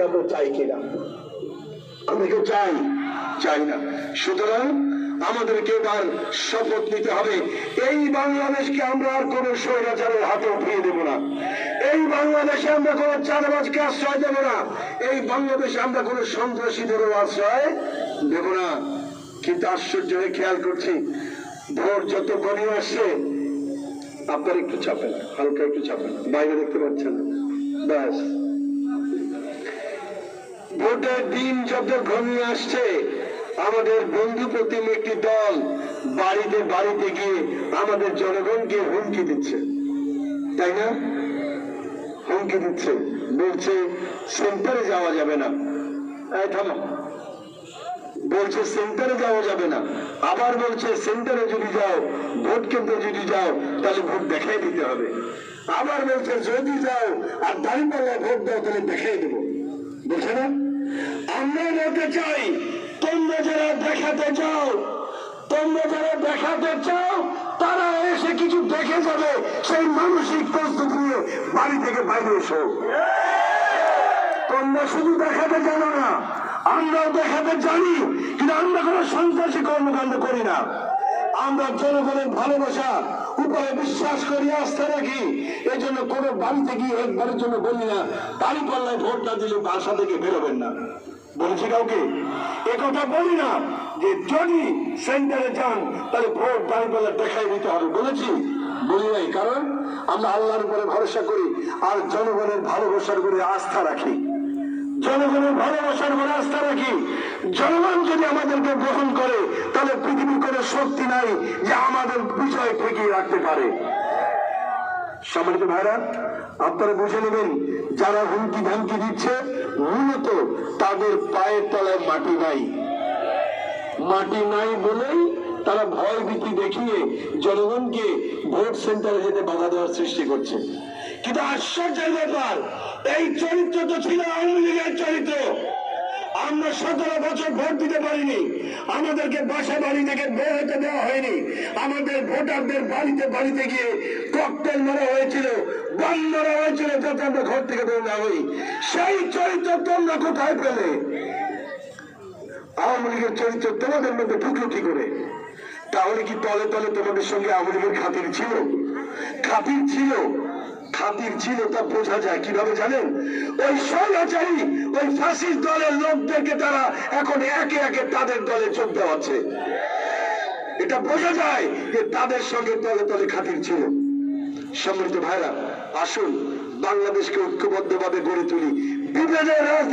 আমরা চাই কিনা? আমরা কেউ চাই না। সুতরাং আমাদেরকে এবার শপথ নিতে হবে, এই বাংলাদেশকে আমরা আর কোন স্বৈরাচারের হাতে উঠিয়ে দেব না। এই বাংলাদেশে আমরা কোন চাঁদাবাজকে আশ্রয় দেব না। এই বাংলাদেশে আমরা কোন সন্ত্রাসীদেরও আশ্রয় দেব না। কিন্তু আশ্চর্য হয়ে খেয়াল করছি, ভোট যত ঘনিয়ে আসছে, আপনার একটু চাপেন, হালকা একটু চাপেন, বাইরে দেখতে পাচ্ছেন, ব্যাস। ভোটের দিন যত ঘনিয়ে আসছে, আমাদের বন্ধু প্রতিম একটি দল বাড়িতে বাড়িতে গিয়ে আমাদের জনগণকে হুমকি দিচ্ছে, তাই না? হুমকি দিচ্ছে, বলছে সেন্টারে যাওয়া যাবে না। থামো, বলছে সেন্টারে যাওয়া যাবে না। আবার বলছে সেন্টারে যদি যাও, ভোট কেন্দ্রে যদি যাও, তাহলে ভোট দেখাই দিতে হবে। আবার বলছে যদি যাও আর দাঁড়িপাল্লায় ভোট দাও, তাহলে দেখাই দেবো। বলছে না? আমরা বলতে চাই, তোমরা যারা দেখাতে চাও, তারা এসে কিছু দেখে যাবে, সেই মানসিক প্রস্তুতি নিয়ে বাড়ি থেকে বাইরে এসো। তোমরা শুধু দেখাতে জানো না, আমরাও দেখাতে জানি, কিন্তু আমরা কোন সন্ত্রাসী কর্মকাণ্ড করি না। আমরা জনগণের ভালোবাসা উপরে বিশ্বাস করি, আস্থা রাখি। এই জন্য কোনো বাড়িতে গিয়ে একবারের জন্য বলি না দাঁড়িপাল্লায় ভোট না দিলে বাসা থেকে বেরোবেন না। বলেছি কাউকে? একথা বলি না যে যদি সেন্টারে যান তাহলে ভোট দাঁড়িপাল্লা দেখাই দিতে হবে, বলেছি? বলি নাই। কারণ আমরা আল্লাহর উপরে ভরসা করি আর জনগণের ভালোবাসার উপরে আস্থা রাখি। জনগণের ভালোবাসার উপরে আস্থা রাখি। জনগণ যদি আমাদেরকে গ্রহণ করে, তাহলে পৃথিবীর কোনো শক্তি নাই যে আমাদের বিষয় ঠেকিয়ে রাখতে পারে। সম্মানিত ভাইরা, আপনারা বুঝে নেবেন, যারা হুমকি ধামকি দিচ্ছে, মূলত তাদের পায়ের তলায় মাটি নাই বলেই তারা ভয় ভীতি দেখিয়ে জনগণকে ভোট সেন্টারে যেতে বাধা দেওয়ার সৃষ্টি করছে। কিন্তু আশ্চর্যের ব্যাপার, এই চরিত্র তো ছিল আওয়ামী লীগের চরিত্র। আমরা 17 বছর ভোট দিতে পারিনি, আমাদেরকে বাসা বাড়ি থেকে বের হতে দেওয়া হয়নি, আমাদের ভোটারদের বাড়িতে বাড়িতে গিয়ে ককটেল মারা হয়েছিল, বম মারা হয়েছিল, যাতে আমরা ঘর থেকে বের না হই। সেই চরিত্র তোমরা কোথায় পেলে? আওয়ামী লীগের চরিত্র তোমাদের মধ্যে ঢুকলো কি করে? তাহলে কি তলে তলে তোমাদের সঙ্গে আওয়ামী লীগের খাতির ছিল? তা বোঝা যায় কিভাবে জানেন? ওই স্বৈরাচারী, ওই ফাঁসির দলের লোকদেরকে তারা এখন একে একে তাদের দলে যোগ দেওয়াচ্ছে। এটা বোঝা যায় যে তাদের সঙ্গে তলে তলে খাতির ছিল। সম্মানিত ভাইরা, আসুন বাংলাদেশকে ঐক্যবদ্ধভাবে গড়ে তুলি। বিভেদের রাজনীতি